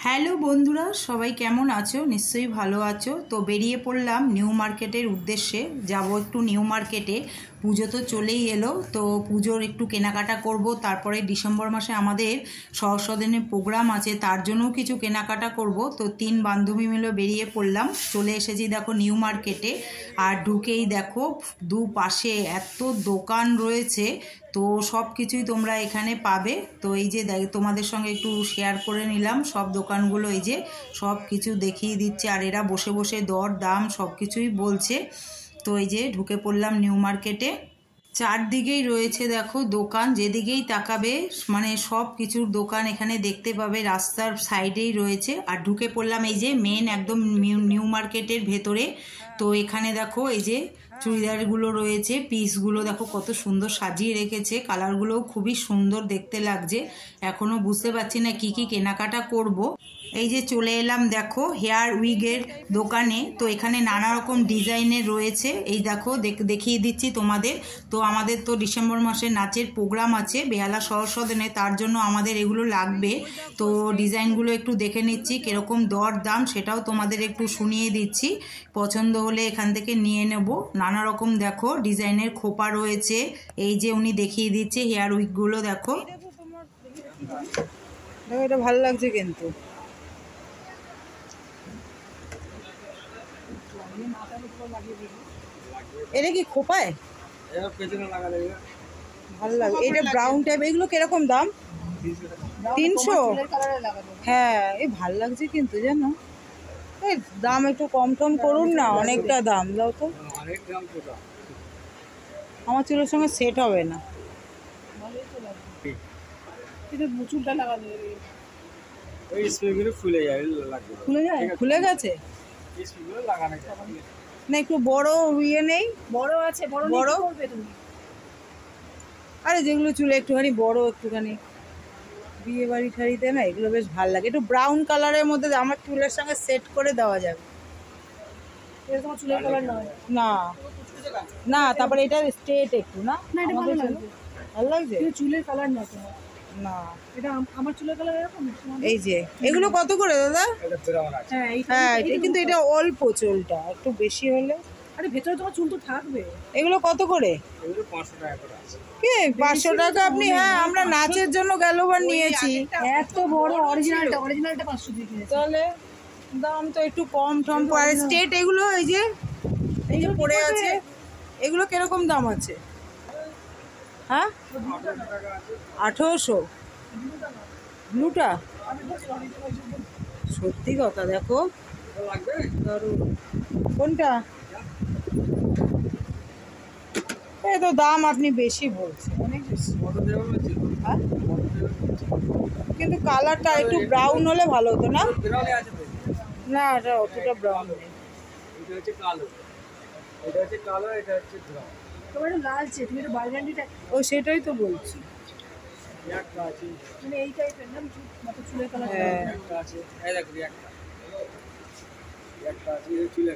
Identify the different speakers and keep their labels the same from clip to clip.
Speaker 1: Hello বন্ধুরা, সবাই কেমন আছো? নিশ্চয়ই ভালো আছো। তো বেরিয়ে পড়লাম নিউ মার্কেটের উদ্দেশ্যে, যাব একটু নিউ মার্কেটে। পুজো তো চলেই এলো, তো পুজোর একটু কেনাকাটা করব। তারপরে ডিসেম্বর মাসে আমাদের সহস্রদিনের প্রোগ্রাম আছে, তার জন্যও কিছু কেনাকাটা করব। তো 3 বান্ধবী মিলে বেরিয়ে পড়লাম, চলে এসেছি দেখো নিউ মার্কেটে। আর ঢুকেই দেখো দুপাশে এত দোকান রয়েছে, তো সব কিছুই তোমরা এখানে পাবে। তো এই যে তোমাদের সঙ্গে একটু শেয়ার করে নিলাম সব দোকানগুলো, এই যে সব কিছু দেখিয়ে দিচ্ছে, আর এরা বসে বসে দর দাম সব কিছুই বলছে। তো এই যে ঢুকে পড়লাম নিউ মার্কেটে। চারদিকেই রয়েছে দেখো দোকান, যেদিকেই তাকাবে মানে সব কিছুর দোকান এখানে দেখতে পাবে, রাস্তার সাইডেই রয়েছে। আর ঢুকে পড়লাম এই যে মেন একদম নিউ মার্কেটের ভেতরে। তো এখানে দেখো এই যে চুড়িদারগুলো রয়েছে, পিসগুলো দেখো কত সুন্দর সাজিয়ে রেখেছে, কালারগুলোও খুবই সুন্দর দেখতে লাগছে। এখনও বুঝতে পারছি না কি কি কেনাকাটা করব। এই যে চলে এলাম দেখো হেয়ার উইগের দোকানে। তো এখানে নানা রকম ডিজাইনের রয়েছে, এই দেখো দেখিয়ে দিচ্ছি তোমাদের। তো আমাদের তো ডিসেম্বর মাসে নাচের প্রোগ্রাম আছে বেহালা সহস্রদিনে, তার জন্য আমাদের এগুলো লাগবে। তো ডিজাইনগুলো একটু দেখে নিচ্ছি কীরকম দর দাম, সেটাও তোমাদের একটু শুনিয়ে দিচ্ছি। পছন্দ হলে এখান থেকে নিয়ে নেব। নানা রকম দেখো ডিজাইনের খোপা রয়েছে, এই যে উনি দেখিয়ে দিচ্ছে হেয়ার উইগগুলো দেখো। দেখো এটা ভালো লাগছে কিন্তু। এটা কি খোপায় ভালো লাগে, এটা ব্রাউন টাইপ। এগুলো কিরকম দাম? 300। হ্যাঁ, এই ভালো লাগছে কিন্তু, জানো এই দাম একটু কম টম করুন না, অনেকটা দাম দাও তো। আমার চুলের সঙ্গে সেট হবে না। খুলে গেছে না, একটু বড় ইয়ে নেই?
Speaker 2: বড় আছে, বড় করবে তুমি।
Speaker 1: আরে যেগুলো চুলে একটুখানি বড়, একটুখানি বিয়ে বাড়ি ঠাড়িতে না, এগুলো বেশ ভালো লাগে। একটু ব্রাউন কালারের মধ্যে আমার চুলের সঙ্গে সেট করে দেওয়া যাবে।
Speaker 2: এরকম চুলের কালার নয়
Speaker 1: না না, তারপরে এটা স্ট্রেট একটু না,
Speaker 2: এটা ভালো লাগবে।
Speaker 1: ভালো লাগছে।
Speaker 2: এটা চুলের কালার না তোমার,
Speaker 1: না
Speaker 2: এটা আমার চুলের কালার এরকম।
Speaker 1: এই যে এগুলো কত করে দাদা?
Speaker 2: হ্যাঁ
Speaker 1: হ্যাঁ, কিন্তু এটা অল্প, চুলটা একটু বেশি হলে।
Speaker 2: আরে ভেতরে তোমার চুল তো থাকবে।
Speaker 1: এগুলো কত করে? 500 টাকা আপনি? হ্যাঁ, আমরা নাচের জন্য গেলোবার নিয়েছি।
Speaker 2: এত বড় অরিজিনালটা 500 দিয়ে কিনেছি।
Speaker 1: তাহলে দাম তো একটু কম টম পড়ে। স্টেট এগুলো এই যে পড়ে আছে, এগুলো কিরকম দাম আছে? হ্যাঁ, 1800 ব্লুটা। সত্যি কথা, দেখো কোনটা? এই তো দাম আপনি বেশি বলছেন, অনেক বেশি। হ্যাঁ, কিন্তু কালারটা একটু ব্রাউন হলে ভালো হতো না? না, এটা অতটা ব্রাউন নেই।
Speaker 2: তোমার এটা লালচে, তুমি এটা বার্গান্ডিটা।
Speaker 1: ও সেটাই তো বলছি।
Speaker 2: মানে এই টাইপের না, মতো চুলের কালার।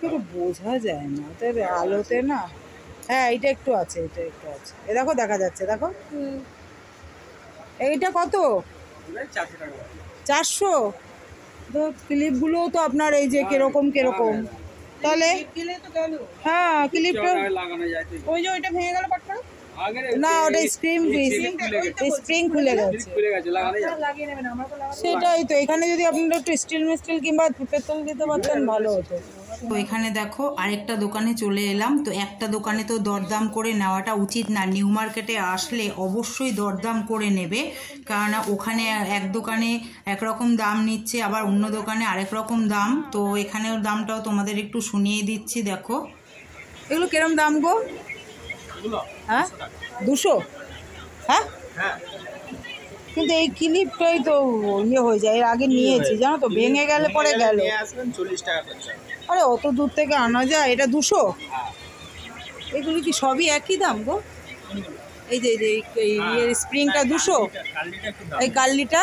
Speaker 1: কিন্তু বোঝা যায় না তবে আলোতে না। হ্যাঁ, এটা একটু আছে, এটা একটু আছে। এ দেখো, দেখা যাচ্ছে দেখো। এইটা কত? 400। তো ক্লিপগুলোও তো আপনার এই যে কিরকম তাহলে। হ্যাঁ, ক্লিপটা ওই যে ওইটা ভেঙে গেল পাটটা। না, ওটা স্প্রিং খুলে গেছে।
Speaker 2: লাগিয়ে নেবেন, আমার তো লাগানো।
Speaker 1: সেটাই তো, এখানে যদি আপনারা একটু স্টিল মিস্টিল কিংবা পেতল দিতে পারতেন ভালো হতো। তো এখানে দেখো আরেকটা দোকানে চলে এলাম। তো একটা দোকানে তো দরদাম করে নেওয়াটা উচিত না, নিউ মার্কেটে আসলে অবশ্যই দরদাম করে নেবে, কারণ ওখানে এক দোকানে একরকম দাম নিচ্ছে, আবার অন্য দোকানে আরেক রকম দাম। তো এখানের দামটাও তোমাদের একটু শুনিয়ে দিচ্ছি দেখো। এগুলো কিরম দাম গো? হ্যাঁ, 200। হ্যাঁ, কিন্তু এই ক্লিপটাই তো ইয়ে হয়ে যায়, এর আগে নিয়েছি জানো তো, ভেঙে গেলে পরে গেল।
Speaker 3: 40 টাকা খরচা।
Speaker 1: আরে অত দূর থেকে আনা যায়, এটা 200। এগুলো কি সবই একই দাম গো? এই যে এই স্প্রিংটা 200, এই কাল্লিটা,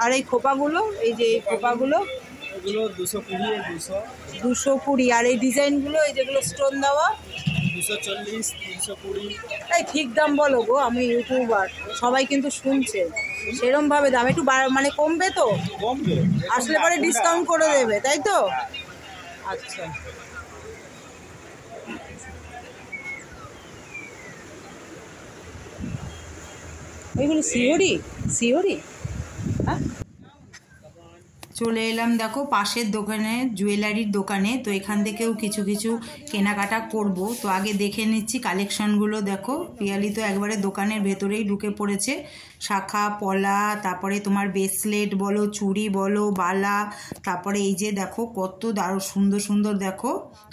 Speaker 1: আর এই খোপাগুলো, এই যে এই খোপাগুলো 220, আর এই ডিজাইনগুলো এই যেগুলো স্টোন দেওয়া
Speaker 3: 240, 320।
Speaker 1: এই ঠিক দাম বলো গো, আমি ইউটিউবার, সবাই কিন্তু শুনছে। সেরকম ভাবে দাম একটু মানে কমবে তো, আসলে পরে ডিসকাউন্ট করে দেবে তাই তো? আচ্ছা, ওইগুলো সিওরি সিওরি। হ্যাঁ, চলে এলাম দেখো পাশের দোকানে, জুয়েলারির দোকানে। তো এখান থেকেও কিছু কিছু কেনাকাটা করব। তো আগে দেখে নিচ্ছি কালেকশনগুলো। দেখো পিয়ালি তো একবারে দোকানের ভেতরেই ঢুকে পড়েছে। শাখা পলা, তারপরে তোমার ব্রেসলেট বলো, চুড়ি বলো, বালা, তারপরে এই যে দেখো কত দারুণ সুন্দর সুন্দর দেখো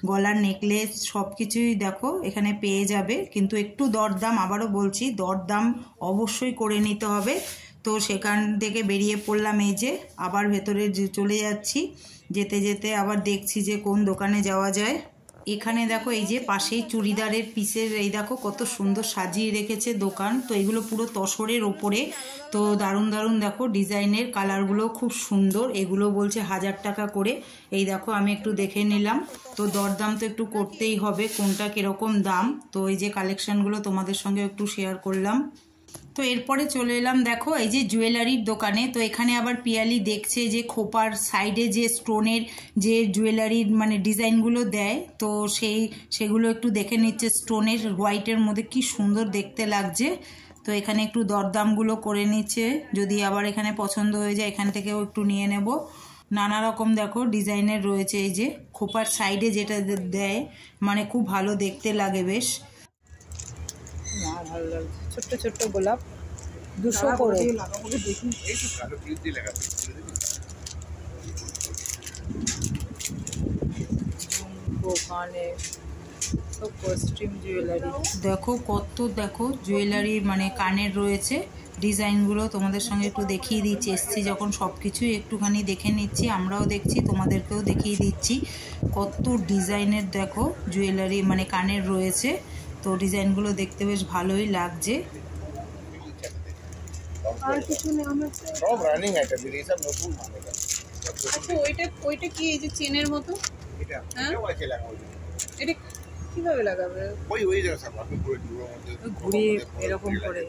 Speaker 1: গলার নেকলেস, সব কিছুই দেখো এখানে পেয়ে যাবে। কিন্তু একটু দরদাম, আবারও বলছি দরদাম অবশ্যই করে নিতে হবে। তো সেখান থেকে বেরিয়ে পড়লাম, এই যে আবার ভেতরে চলে যাচ্ছি। যেতে যেতে আবার দেখছি যে কোন দোকানে যাওয়া যায়। এখানে দেখো এই যে পাশেই চুড়িদারের পিসের, এই দেখো কত সুন্দর সাজিয়ে রেখেছে দোকান। তো এগুলো পুরো তসরের ওপরে, তো দারুণ দারুণ দেখো ডিজাইনের, কালারগুলো খুব সুন্দর। এগুলো বলছে 1000 টাকা করে। এই দেখো আমি একটু দেখে নিলাম। তো দরদাম তো একটু করতেই হবে, কোনটা কীরকম দাম। তো এই যে কালেকশানগুলো তোমাদের সঙ্গে একটু শেয়ার করলাম। তো এরপরে চলে এলাম দেখো এই যে জুয়েলারির দোকানে। তো এখানে আবার পিয়ালি দেখছে যে খোপার সাইডে যে স্টোনের যে জুয়েলারির মানে ডিজাইনগুলো দেয়, তো সেগুলো একটু দেখে নিচ্ছে। স্টোনের হোয়াইটের মধ্যে কি সুন্দর দেখতে লাগছে। তো এখানে একটু দরদামগুলো করে নিচ্ছে, যদি আবার এখানে পছন্দ হয়ে যায় এখান থেকেও একটু নিয়ে নেব। নানা রকম দেখো ডিজাইনের রয়েছে। এই যে খোপার সাইডে যেটা দেয় মানে খুব ভালো দেখতে লাগে বেশ। ভালো লাগছে, ছোট্ট ছোট্ট গোলাপ 200 করে। ওখানে সব কস্টিউম জুয়েলারি দেখো কত, দেখো জুয়েলারি মানে কানের রয়েছে। ডিজাইনগুলো তোমাদের সঙ্গে একটু দেখিয়ে দিচ্ছি, এসছি যখন সব কিছুই একটুখানি দেখে নিচ্ছি, আমরাও দেখছি তোমাদেরকেও দেখিয়ে দিচ্ছি। কত ডিজাইনের দেখো জুয়েলারি মানে কানের রয়েছে। তো ডিজাইনগুলো দেখতে বেশ ভালোই লাগছে।
Speaker 2: আর কিছু নেই, আমরা
Speaker 3: সব রানিং আইটেম, এই সব নতুন মাল।
Speaker 4: আচ্ছা ওইটা কি এই যে চেনের মতো?
Speaker 3: এটা
Speaker 4: হ্যাঁ?
Speaker 3: আছে লাগানো।
Speaker 4: এটা কিভাবে লাগাবে?
Speaker 3: ওই যে সব আপনি পুরো জুড়োর মধ্যে
Speaker 1: ঘুরিয়ে এরকম করে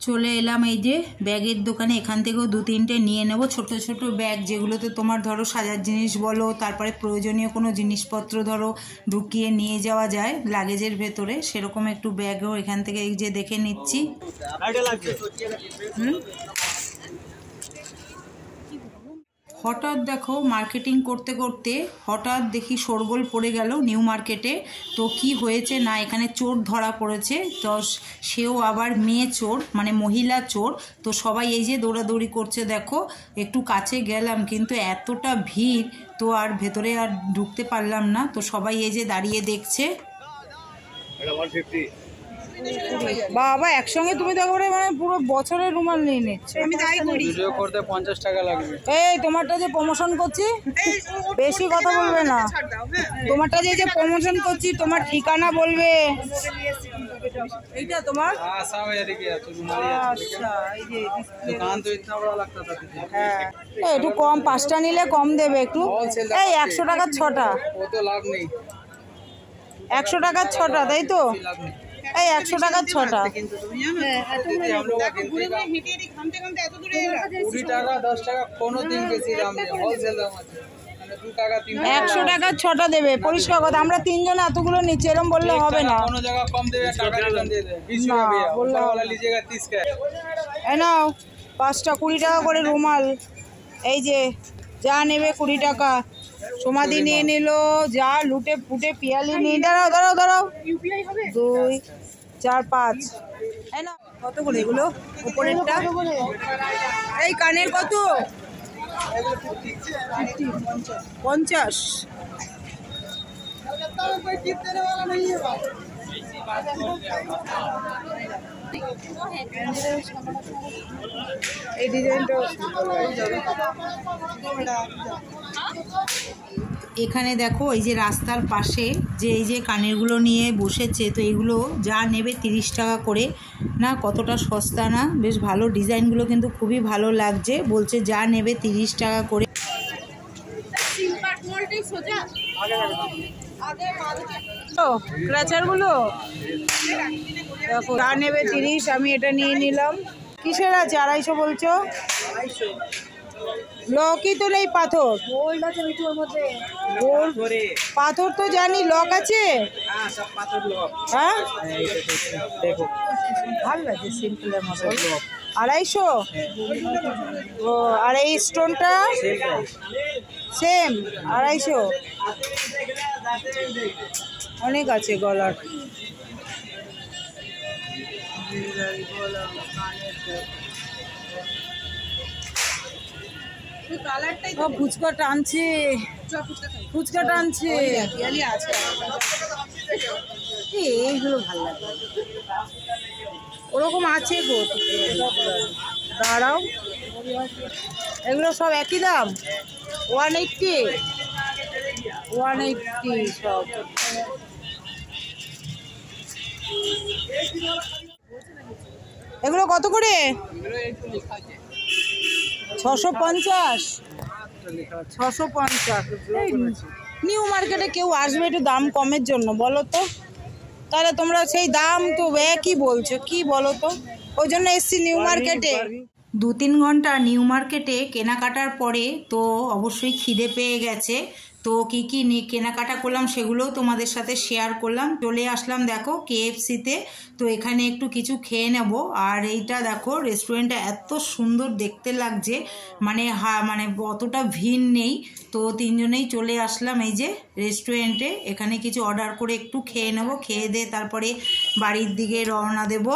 Speaker 1: চলে এলাম এই যে ব্যাগের দোকানে। এখান থেকেও 2-3টে নিয়ে নেব, ছোট ছোট ব্যাগ, যেগুলোতে তোমার ধরো সাজার জিনিস বলো, তারপরে প্রয়োজনীয় কোনো জিনিসপত্র ধরো ঢুকিয়ে নিয়ে যাওয়া যায় লাগেজের ভেতরে, সেরকম একটু ব্যাগও এখান থেকে এই যে দেখে নিচ্ছি। হঠাৎ দেখো মার্কেটিং করতে করতে হঠাৎ দেখি শোরগোল পড়ে গেল নিউ মার্কেটে। তো কি হয়েছে না, এখানে চোর ধরা পড়েছে। তো সেও আবার মেয়ে চোর, মানে মহিলা চোর। তো সবাই এই যে দৌড়াদৌড়ি করছে দেখো। একটু কাছে গেলাম কিন্তু এতটা ভিড়, তো আর ভেতরে আর ঢুকতে পারলাম না। তো সবাই এই যে দাঁড়িয়ে দেখছে। বাবা একসঙ্গে তুমি দেখো মানে পুরো বছরের রুমাল নিয়ে নিচ্ছে।
Speaker 4: আমি তাই করি।
Speaker 5: ভিডিও করতে 50 টাকা লাগবে।
Speaker 1: এই তোমারটা যে প্রমোশন করছি, বেশি কথা বলবে না। তোমারটা যে প্রমোশন করছি, তোমার ঠিকানা বলবে। এইটা তোমার?
Speaker 5: हां सब এদিকে আছে, রুমালি আছে।
Speaker 1: আচ্ছা, এই যে
Speaker 5: दुकान तो इतना बड़ा लगता था।
Speaker 1: হ্যাঁ, একটু কম, 5টা নিলে কম দেবে একটু। এই 100 টাকার 6টা,
Speaker 5: वो तो लाभ नहीं,
Speaker 1: 100 টাকার 6টা, তাই তো?
Speaker 5: लाभ नहीं।
Speaker 1: এই 100 টাকার 6টা।
Speaker 4: কিন্তু তুমি জানো
Speaker 5: हम लोग का
Speaker 4: ঘুরে ঘুরে হেঁটে হেঁটে ঘামতে ঘামতে এত দূরে এলাম।
Speaker 5: 20 টাকা 10 টাকা কোনো দিন বেশি দাম নেই, হোলসেল দাম আছে। মানে 2 টাকা 3 টাকা
Speaker 1: 100 টাকার 6টা দেবে, পরিষ্কার কথা। আমরা 3 জন এতগুলো নিচ্ছি, এরকম বললে হবে না।
Speaker 5: कोनो जगह कम देवे, टाका रिटर्न दे दे। 20
Speaker 1: ना,
Speaker 5: रुपया भैया,
Speaker 1: बोला
Speaker 5: ऊपर वाला लीजिएगा 30 का।
Speaker 1: এই নাও 5টা 20 টাকা করে রুমাল। এই যে যা নেবে 20 টাকা। সমাধি নিয়ে নিল, যা লুটে ফুটে পিয়ালি নিয়ে। দাঁড়াও দাঁড়াও দাঁড়াও,
Speaker 2: ইউপিআই হবে
Speaker 1: 2 4 5। এই না কত করে এগুলো উপরেরটা? এই কানের কত? 50। এই ডিজাইনটা এখানে দেখো এই যে রাস্তার পাশে যে এই যে কানেরগুলো নিয়ে বসেছে। তো এগুলো যা নেবে 30 টাকা করে। না কতটা সস্তা না, বেশ ভালো ডিজাইনগুলো কিন্তু খুবই ভালো লাগছে। বলছে যা নেবে 30 টাকা করে। ক্রাচারগুলো দেখো যা নেবে 30, আমি এটা নিয়ে নিলাম। কিসের আছে 250 বলছো? লকই তো নেই, পাথর।
Speaker 2: গোল্ড আছে মিঠুর মধ্যে।
Speaker 1: গোল্ড পাথর তো জানি, লক আছে?
Speaker 5: হ্যাঁ সব পাথর লক।
Speaker 1: হ্যাঁ
Speaker 5: দেখো
Speaker 1: ভালো লাগে সিম্পলের মতো। 250? ও আর এই স্টোনটা সেম 250? অনেক আছে গলার।
Speaker 4: কালারটাই
Speaker 1: ও ফুচকা টানছে, ফুচকা টানছে।
Speaker 4: রিয়ালি আছে।
Speaker 1: এইগুলো ভালো লাগে, ওরকম আছে গো। দাঁড়াও, এগুলো সব একই দাম? 180? 180 সব। এগুলো কত করে? 650? 650। নিউ মার্কেটে কেউ আসবে একটু দাম কমের জন্য বলো তো? তাহলে তোমরা সেই দাম তো একই বলছো, কি বলো তো? ওই জন্য এসছি নিউ মার্কেটে। 2-3 ঘন্টা নিউ মার্কেটে কেনাকাটার পরে তো অবশ্যই খিদে পেয়ে গেছে। তো কী কী কেনাকাটা করলাম সেগুলোও তোমাদের সাথে শেয়ার করলাম। চলে আসলাম দেখো KFC-তে। তো এখানে একটু কিছু খেয়ে নেব। আর এইটা দেখো রেস্টুরেন্টটা এত সুন্দর দেখতে লাগছে, মানে মানে অতটা ভিড় নেই। তো 3 জনেই চলে আসলাম এই যে রেস্টুরেন্টে। এখানে কিছু অর্ডার করে একটু খেয়ে নেব, খেয়ে দিয়ে তারপরে বাড়ির দিকে রওনা দেব।